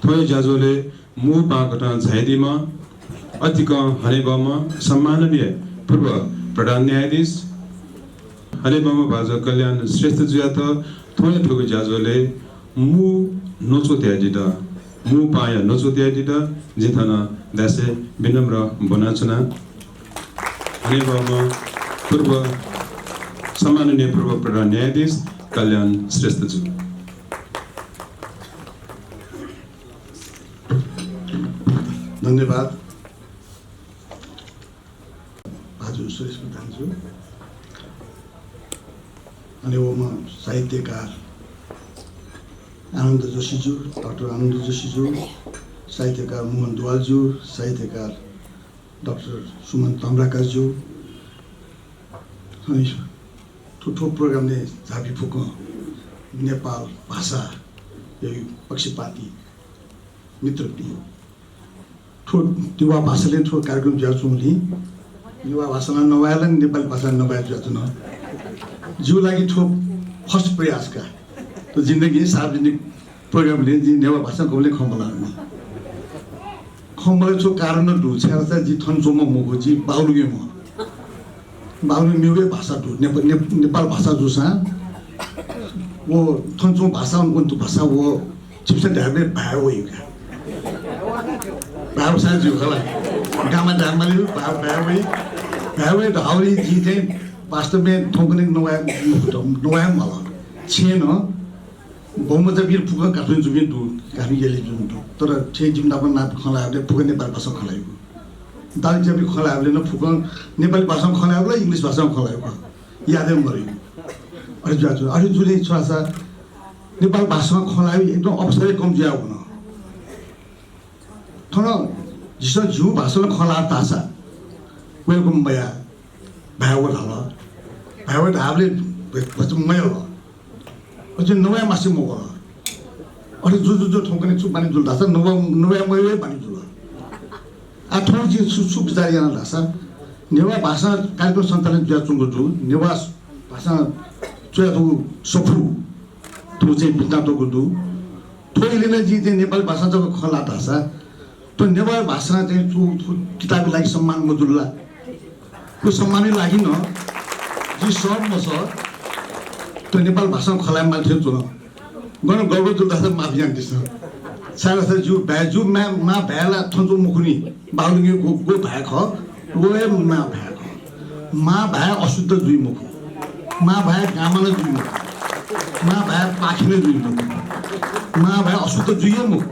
थोय जाजोले मु पाकटा झाइदिमा अतिक हनेबमा सम्माननीय पूर्व प्रधान न्यायाधीश हनेबमा बाजा कल्याण श्रेष्ठ जुयात थोय ठोके जाजोले मु नोचो त्याजिदा मु पाया नोचो त्याजिदा जिथना दासे विनम्र बनाचना हनेबमा पूर्व सम्माननीय पूर्व प्रधान न्यायाधीश कल्याण श्रेष्ठ जु धन्यवाद हजुर सुरेश प्रधानज्यू अनि म साहित्यकार आनन्द जोशीज्यू डाक्टर आनन्द जोशीज्यू साहित्यकार मोहन दुवालज्यू साहित्यकार डाक्टर सुमन तम्राकारज्यू अनि ठुलो प्रोग्रामले झापी फुक नेपाल भाषा यो पक्षपाती मित्र युवा भाषाले ठुलो कार्यक्रम ज्याचुङली युवा भाषामा नभएर नेपाली भाषा नभएर ज्याचु न जिउ लागि ठुलो फर्स्ट प्रयासका तो जिन्दगी सार्वजनिक प्रोग्रामले जी नेवा भाषा गौले खम्बला खम्बला छो कारण दु छ्यासा जी थन्चोम मगो जी बाउलुगे म बाउलुगे मिउगे भाषा दु नेपाल भाषा जुसा वो थन्चोम भाषा उनको भाषा वो चिप्स ढाबे भाइ हो युका भाउ सा जु खला गामा डामाले भाइ ढाउरी जी चाहिँ वास्तवमा ठोकने नोया मला छेन बहुमतवीर फुका काठमाडौँ जुबिन दु काफी गेले जुन दु तर छे जिम्दापन ना खलाले फुका नेपाली भाषा खलाएको दाल जबि खलाले न फुका नेपाली भाषा खलाएको र इंग्लिश भाषा खलाएको यादै मर्यो अरे जाजु अरे जुले छासा नेपाल भाषा खलायो एकदम अवसरै कम ज्याउ न थन जिस जु भाषा खला तासा वेलकम बया भाइवट हला भाइवट हावले मयो अझ नयाँ मासु मगर अरे जो ठोकने छु पानी जुल्दा छ नयाँ मयो पानी जुल आ ठोक जी सु बिचार याना लासा नेवा भाषा कार्यक्रम सञ्चालन ज्याचुङको जु नेवा भाषा चोयाथु सफु तो चाहिँ बिता तो गुदु थोइले नै जी चाहिँ नेपाली भाषा जब खला तासा तो नेपाली भाषा चाहिँ छु किताबी लागि सम्मान मजुल्ला को सम्मानले लागि न जी सब मस तो नेपाल भाषा खलाइ मान्छे जुन गन गर्व जुल्दा छ माफी जान्दिस सारा छ जु भाजु मा भ्याला थन्जो मुखुनी बाउलिङे गो भाइ ख गोए मा भाइ ख मा भाइ अशुद्ध दुई मुख मा भाइ गामले दुई मुख मा भाइ पाखिने दुई मुख मा भाइ अशुद्ध दुई मुख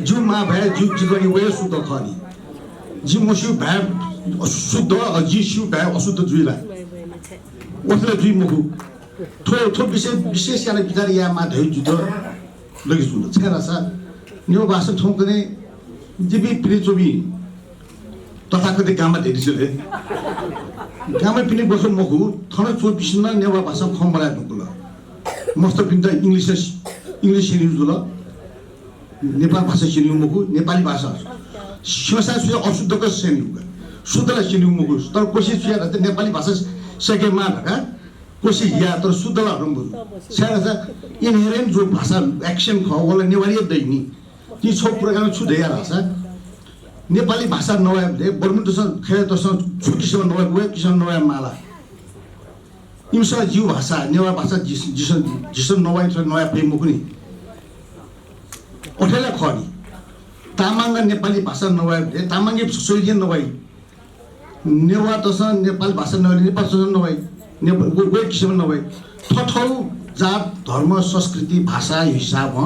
जु मा भाइ जु जिगरी वे शुद्ध खनी जि मसु भाइ अशुद्ध अजी सु भाइ अशुद्ध दुईला ओसले दुई मुख थो विशेष याले बिचार या मा धै जुद लगी जुल छेरासा न्यो भाषा ठोकने जिबी प्रिचोबी तथाकथित गाममा धेरिसले गाममा पिने बसो मखु थन 24 मा नेवा भाषा खम्बरा ढुकुल मस्त पिन्ता इंग्लिश सिनिउ जुल नेपाल भाषा सिनिउ मखु नेपाली भाषा शिवसा सुय अशुद्धको सिनिउ शुद्धला सिनिउ मखु तर कोशिश सुया त नेपाली भाषा सके मा ढका कोशिश या तर शुद्धला रंबु छेरासा इनहेरेंट जो भाषा एक्सन ख वला नेवारी दैनी ती छ प्रोग्राम छु देया भाषा नेपाली भाषा नवाले बर्मुटसँग खेर तसँग छुटिसम्म नवा गए किसान नवा माला इमसा जीव भाषा नेवा भाषा जिस नवा छ नया प्रेम मुकुनी ओठेला खनी तामाङ नेपाली भाषा नवाले तामाङे सोइलियन नवाई नेवा तसँग नेपाली भाषा नवाले नेपाल तसँग नवाई नेपाल गए किसान नवाई ठठौ जात धर्म संस्कृति भाषा हिसाबमा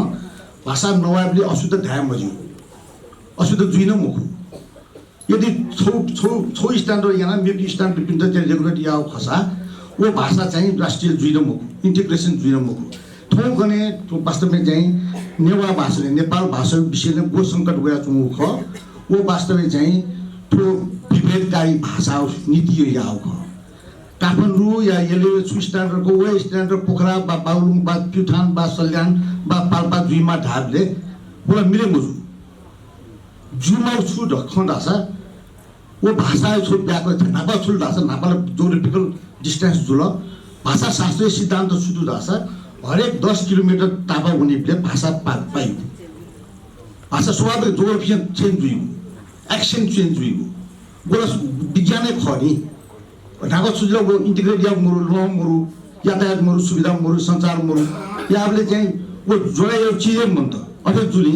भाषा नवाले अशुद्ध ध्यान मजु अशुद्ध जुइन मुखु यदि छौ स्ट्यान्डर्ड याना मेबी स्ट्यान्डर्ड पिन्त चाहिँ रेगुलेट याव खसा वो भाषा चाहिँ राष्ट्रिय जुइन मुखु इन्टिग्रेसन जुइन मुखु थौ गने वास्तवमा चाहिँ नेवा भाषाले नेपाल भाषा विषयले गो संकट गया चुमु ख वो वास्तवमा चाहिँ ठो विभेदकारी भाषा नीति याव ख काठमाडौँ या यसले छु स्ट्यान्डर्डको वे स्ट्यान्डर्ड पोखरा बा बागलुङ बा प्युठान बा सल्यान बा पाल्पा दुईमा ढाबले बोला मिले मुजु जुमा छु ढखण्डासा वो भाषा छु ब्याको नापा छु दासा नापा जोग्राफिकल डिस्टेन्स जुल भाषा शास्त्रीय सिद्धान्त सुदु दासा हरेक 10 किलोमिटर तापा हुनेले भाषा पाइयो भाषा स्वाभाविक जोग्राफियन चेन्ज हुइगु एक्सेन्ट चेन्ज हुइगु गोला विज्ञानै खनि ढाका सुझिला गो इन्टिग्रेट या मुरु लो मुरु यातायात मुरु सुविधा मुरु संचार मुरु याबले चाहिँ वो जोडा यो चीज मन्त अथे जुली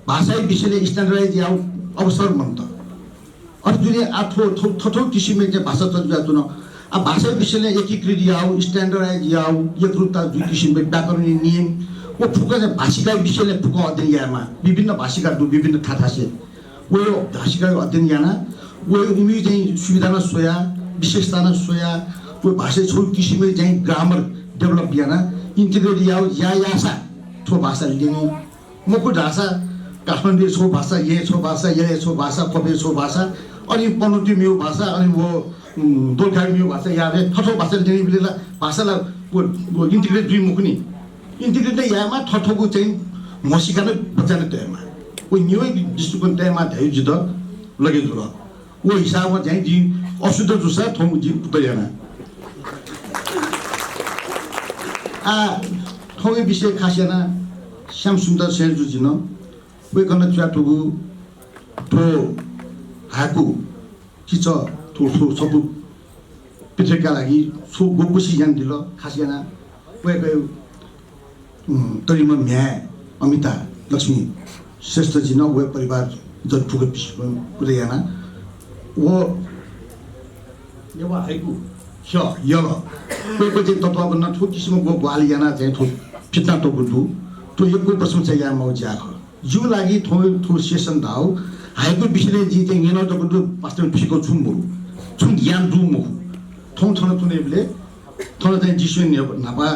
भाषा विषयले स्ट्यान्डर्डाइज या अवसर मन्त अथे जुली आठो थथो किसिमले चाहिँ भाषा चल्छ जुन आ भाषा विषयले एकीकृत याउ स्ट्यान्डर्डाइज याउ एकरूपता दुई किसिमले व्याकरणीय नियम वो फुका चाहिँ भाषिका विषयले फुका अध्ययन यामा विभिन्न भाषिका दु विभिन्न ठाठासे वो भाषिका अध्ययन याना वो इमी चाहिँ सुविधामा सोया विशेषतामा सोया वो भाषा छौ किसिमले चाहिँ ग्रामर डेभलप याना इन्टिग्रेट याउ यासा छो भाषा लिने मको भाषा काठमाडौँ छो भाषा ये छो भाषा ये छो भाषा कबे छो भाषा अनि पनौती मियो भाषा अनि वो दोलखा मियो भाषा याले थथो भाषा लिने बेला भाषालाई वो इन्टिग्रेट दुई मुकुनी इन्टिग्रेट नै यामा थथोको चाहिँ मसिका नै बचाने तयमा वो न्यू दृष्टिकोण तयमा धाइ जित लगे जुल वो हिसाबमा चाहिँ जी अशुद्ध जुसा थोम जी पुतयाना आ थोगे विषय खासियाना श्याम सुन्दर सेन्जु जिन वे कन च्याटुगु थो हाकु किच थो सबु पिथेका लागि सो गोकुसी ज्ञान दिल खासियाना वे गयो तरिम म्या अमिता लक्ष्मी श्रेष्ठ जिन वे परिवार जत फुक पुरयाना वो नेवा हाइकु ख यल वे चाहिँ तत्त्वबन्न ठो किसिमको ग्वाली याना चाहिँ ठो फितना तो गुदु तो एकको प्रशंसा या मौजा ख जु लागि थो सेसन दाउ हाइकु विषयले जी चाहिँ नेन त गुदु वास्तव फिको छुम ज्ञान दु मु थौ थन तुनेबले थन चाहिँ जिसु नापा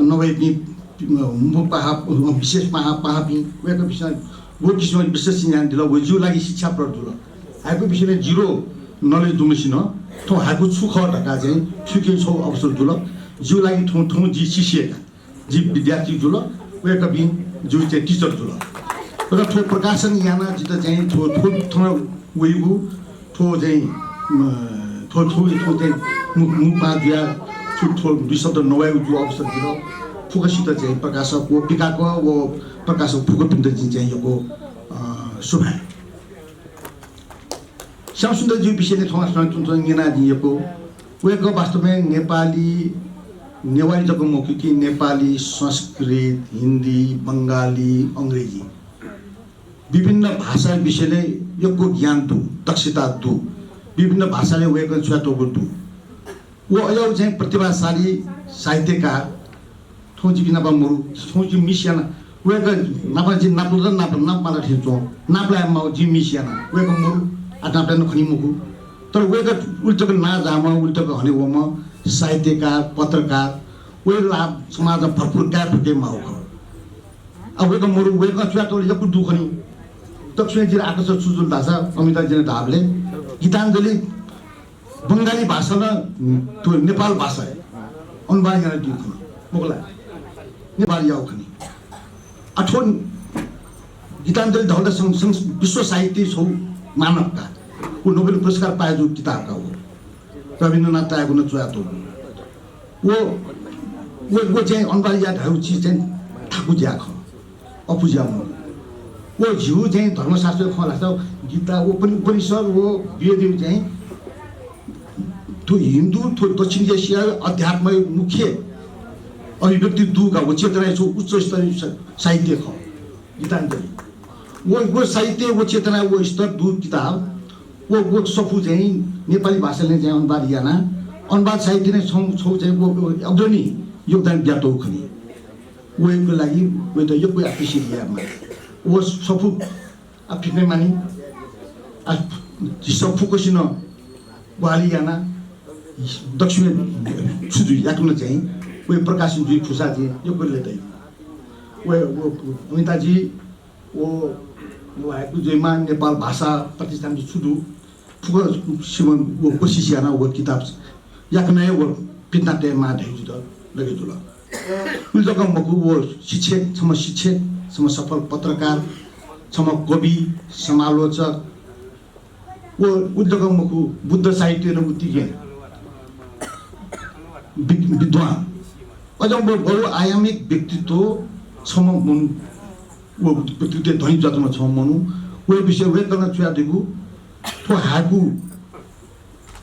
नभए मु पाहा विशेष पाहा पि वेको विषय वो किसिम विशेष ज्ञान दिल वो जु लागि शिक्षा प्रदुल हाइकु विषयले जिरो नलेज दुमसिन थो हाइकु सुख ढका चाहिँ छुके छौ अवसर दुल जु लागि थौ जी शिष्यका जी विद्यार्थी जुल वेका बि जु चाहिँ टिचर जुल र थो प्रकाशन याना जित चाहिँ थो वेगु थो चाहिँ थो चाहिँ मुपा दिया थो दुई शब्द नवाएको जो अवसर दिल फुकसित चाहिँ प्रकाशक वो पिकाको वो प्रकाशक फुक पिन्द चाहिँ योको शुभ श्याम सुन्दर जी विषयले थोमा सुन निना दिएको वेको वास्तवमा नेपाली नेवारी जको मौखिकी नेपाली संस्कृत हिन्दी बङ्गाली अङ्ग्रेजी विभिन्न भाषा विषयले योको ज्ञान दु दक्षता दु विभिन्न भाषाले वेको छ्याटोको दु वो अयौ चाहिँ प्रतिभाशाली साहित्यकार थोजी बिना मुरु थोजी मिसियाना वेको नापाजी नाप्ला नाप्ला ठिचो नाप्ला म जी मिसियाना वेको मुरु आटाप्ला खनि मुकु तर वेको उल्टको ना जामा उल्टको हने वम साहित्यकार पत्रकार वे लाभ समाज भरपूर क्या फुटे माउ अब वेको मुरु वेको च्याटो यकु दुखनी दक्षिण जिल्ला आकर्षक सुजुल दासा अमिता जिल्ला धाबले गीताञ्जली बङ्गाली भाषा न तो नेपाल भाषा अनुवाद गर्न दिखु मोगला नेपाली आउ खनी अठोन गीताञ्जली धौला विश्व साहित्य छौ मानवका वो नोबेल पुरस्कार पाए जो किताब का वो रविन्द्रनाथ टागोर ने च्याटो वो चाहिँ अनुवाद या धाउ चीज चाहिँ ठाकु ज्याख अपुज्या वो झिउ चाहिँ धर्मशास्त्र खला छ गीता वो पनि परिसर वो वेदिउ चाहिँ तो हिन्दू तो दक्षिण एशिया अध्यात्म मुख्य अभिव्यक्ति दुका वो चेतना छ उच्च स्तरीय साहित्य ख गीताञ्जली वो साहित्य वो चेतना वो स्तर दु किताब वो सफु चाहिँ नेपाली भाषाले चाहिँ अनुवाद याना अनुवाद साहित्य नै छौ चाहिँ वो अग्रणी योगदान दिएको खनी वो एकको लागि वो त यो कोही एप्रिसिएट यामा वो सफु आफ्नै मानि सफु कोसिन वाली याना दक्षिण सुजु याकुन चाहिँ वो प्रकाशन जुई फुसा चाहिँ यो कोले त वो अमिताजी वो आएको जयमा नेपाल भाषा प्रतिष्ठान सुदु फुक सिमन वो कोशिश याना वो किताब याकने वो पितना टेमा ढैजु त लगे जुल उल्टो मकु वो शिक्षक सम सफल पत्रकार सम कवि समालोचक वो उल्टो मकु बुद्ध साहित्य र उतिके विद्वान अझ बहुआयामिक व्यक्तित्व सम वो ते धनी जातमा छ मनु वे विषय वे गर्न चुया देगु तो हाकु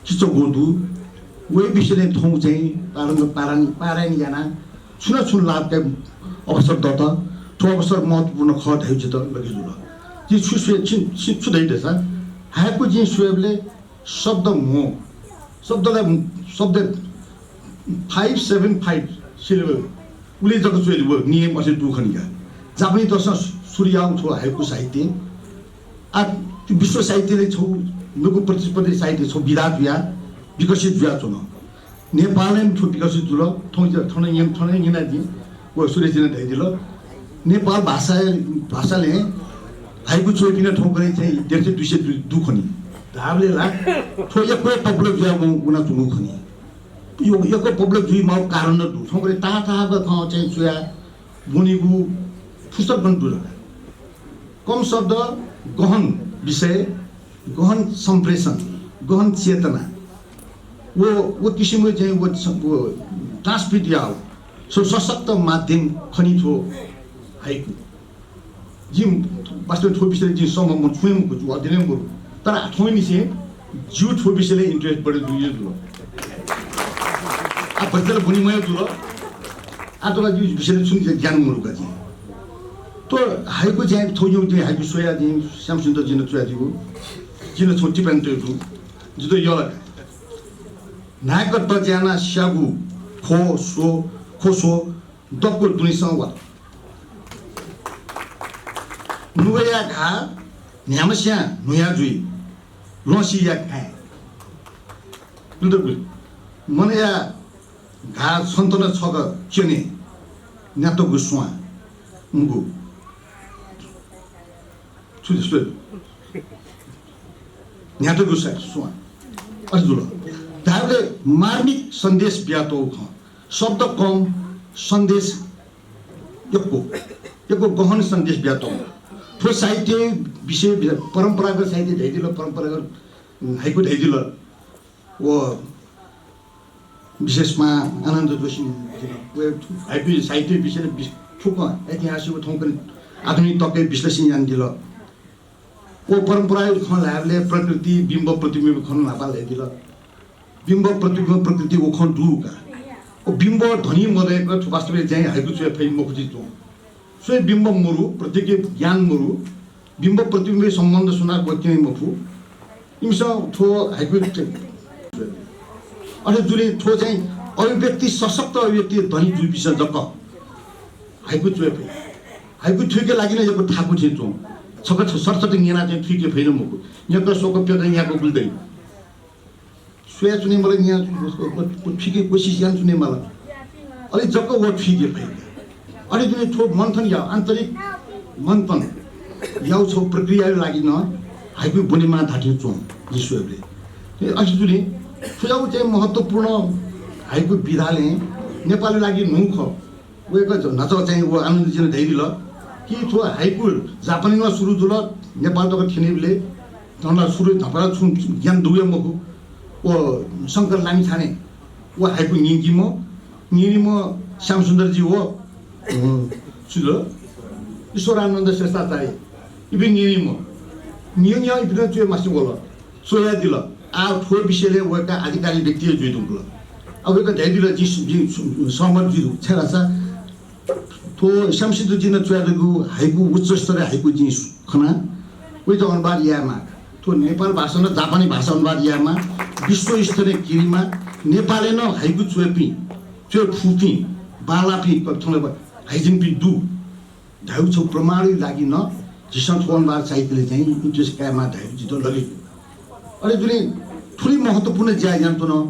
चिचो गोदु वे विषयले थौ चाहिँ पारानी जाना छुन लाभका अवसर दत तो अवसर महत्त्वपूर्ण ख ढाइछ त लगिजु ल जी छुसुए छिन छुदै देछ हाकु जी सुएबले शब्द मो शब्द 575 सिलेबल उले जको चुए वो नियम असे दुखनिका जापानी दर्शन सूर्याउ छो हाकु साहित्य आ विश्व साहित्यले छौ नुको प्रतिस्पर्धी साहित्य छौ विधा जुया विकसित जुया छौ नेपालले छौ विकसित जुल थोनै यिनाजी वो सूर्यजीले दैदिल नेपाल भाषाले हाइकु छौ किन ठोकरे चाहिँ 150 200 दुखनी धाबले ला छौ यको पब्लिक जुया गुना चुगु खनी यो यको पब्लिक जुइ माउ कारण न दु ठोकरे ताताको ख चाहिँ जुया बुनिगु फुसर बन दुर कम शब्द गहन विषय गहन संप्रेषण गहन चेतना वो किसिमले चाहिँ वो ट्रान्समिट याओ सो सशक्त माध्यम खनि छो हाइकु जिम वास्तव छो विषय जिम सम्म म छुएम को छु अध्ययन गरु तर आठौँ से जिउ छो विषयले इन्ट्रेस्ट बढे दुइयो जुल आ बच्चाले बुनिमय जुल आ तोला जिउ विषयले सुनि ज्ञान मुरुका जी तो हाइकु चाहिँ थौ यो चाहिँ हाइकु सोया जी स्यामसुन्दर जिन चुया जीको जिन छोटी पेन्टे जु जुतो यो नायक त ज्याना स्यागु खोसो दक्को दुनिसँग वा नुया घा न्यामस्या नुया जुई लसिया खाए दुदबु मनया घा सन्तन छग चेने न्यातो गुस्वा मुगु छुजु न्यातो गुस्वा सुवा अर्जुल दाले मार्मिक सन्देश ब्यातो ख शब्द कम सन्देश यको गहन सन्देश ब्यातो ठो साहित्य विषय परम्परागत साहित्य ढैदिल परम्परागत हाइकु ढैदिल वो विशेषमा आनन्द जोशी वो हाइकु साहित्य विषय ठुक ऐतिहासिक ठौकन आधुनिक तकै विश्लेषण ज्ञान दिल वो परम्परागत ख लाभले प्रकृति बिम्ब प्रतिबिम्ब खन नापा ल्याइदिल बिम्ब प्रतिबिम्ब प्रकृति वो खन दुका ओ बिम्ब धनी मरेको वास्तवले चाहिँ हाइकु चाहिँ फै मुखजी तो सो बिम्ब मुरु प्रत्येक ज्ञान मुरु बिम्ब प्रतिबिम्ब सम्बन्ध सुना गोत्य मफु इमसा थो हाइकु अरे जुले थो चाहिँ अभिव्यक्ति सशक्त अभिव्यक्ति धनी जुइ विषय जक हाइकु चाहिँ फै हाइकु ठिकै लागि न यको ठाकु छ चो छक सरसट निना चाहिँ ठिकै फैन मुकु यको सोको प्याद यहाँको बुल्दै सोया चुने मलाई यहाँ ठिकै कोसिस यान चुने मलाई अलि जको वो ठिकै फै अरे जुले थो मन्थन या आन्तरिक मन्थन याउ छौ प्रक्रिया लागि न हाइकु बुनिमा धाटि चो जिसुले अझ जुले फुजाउ चाहिँ महत्त्वपूर्ण हाइकु विधाले नेपाली लागि नुख वेको नच चाहिँ वो आनन्दजीले दैदिल कि थो हाइकु जापानीमा सुरु जुल नेपाल तक थिनेले तनला सुरु धपरा छु ज्ञान दुय मकु वो शंकर लामी छाने वो हाइकु निङिमो श्यामसुन्दर जी हो सुलो ईश्वरानन्द श्रेष्ठाचार्य इबि निङिमो इबि चुए मासि बोल सोया दिल आ ठो विषयले वका अधिकारी व्यक्ति जुइ दुल अब एक दैदिल जी सहमत जी छरासा तो श्यामसुन्दर जी न चुयादगु हाइकु उच्च स्तरीय हाइकु जी खना उइ त अनबार यामा तो नेपाल भाषा न जापानी भाषा अनुवाद यामा विश्व स्तरीय किरिमा नेपाली न हाइकु चुएपी चुए फुपी बालापी कथले हाइजिनपी दु धाउ छ प्रमाणित लागि न जिसन फोनबार साहित्यले चाहिँ इन्ट्रेस्ट कामा धाउ जितो लगे अरे जुनी थुली महत्त्वपूर्ण ज्या जान त न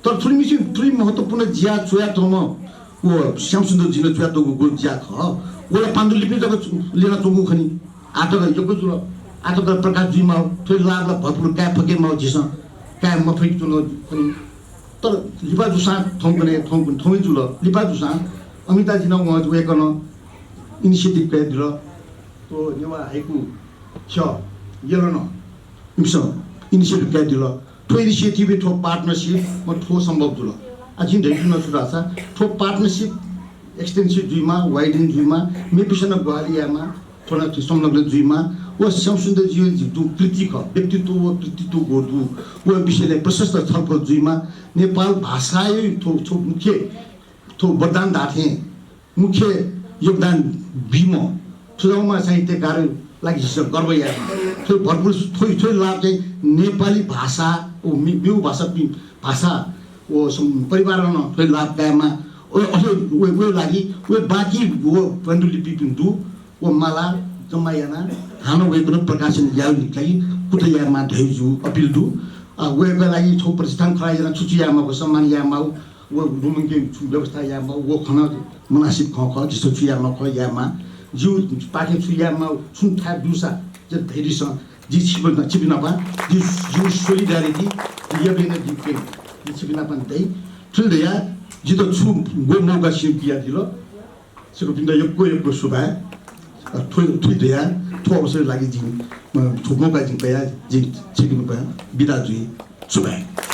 तर थुली महत्त्वपूर्ण ज्या चुया त म वो श्यामसुन्दर जी न चुया त गु ज्या ख ओला पाण्डुलिपि जब लेना चंगु खनी आटो यको जुल आटो त प्रकाश जी माउ थोइ लाभ भरपुर काय फके माउ जिस काय मफै चुनो खनी तर लिपा जुसा थौं जुल लिपा जुसा अमिता जी न व वेकन इनिशिएटिभ काय दिल तो नेवा हाइकु छ येलो न इमस इनिशिएटिभ काय दिल तो इनिशिएटिभ थो पार्टनरशिप म थो सम्भव जुल अझिन दैकिन सुरासा थो पार्टनरशिप एक्सटेन्सिभ जुइमा वाइडिङ जुइमा मेपिसन ग्वालियामा थोड़ा संलग्न जुइमा व श्यामसुन्दर जीवनको कृतिको व्यक्तित्व गोर्दु व विषयलाई प्रशस्त छलफल जुइमा नेपाल भाषायै थो मुख्य थो वरदान दाथे मुख्य योगदान बिमो सुझाउमा साहित्यकार लागि गर्व या थो भरपुर थोइ लाभ चाहिँ नेपाली भाषा ओ बिउ भाषा ओ परिवारमा थोइ लाभ कायमा ओ लागि ओ बाँकी वो पाण्डुलिपि बिन्दु ओ माला जम्मायाना हानो गएको प्रकाशन ल्याउलाई कुटयामा धैजु अपिल दु वेको लागि छौ प्रतिष्ठान खराइजना छुचियामाको सम्मान यामा वो रुमके व्यवस्था यामा वो खन मुनासिब ख जिसो छुयामा ख यामा जु पाठे छुयामा सुन्था दुसा ज धैर्यस जि छिबिना जु सोलिडारिटी यबेन दिपे छिबिना पन दै ठुलया जितो छु गो मौका सिपिया दिलो सको पिन्दा यको सुबा थुइदिया थो अवसर लागि जिन मौका जिन पया जिन छिबिन पया बिदा जुइ सुबा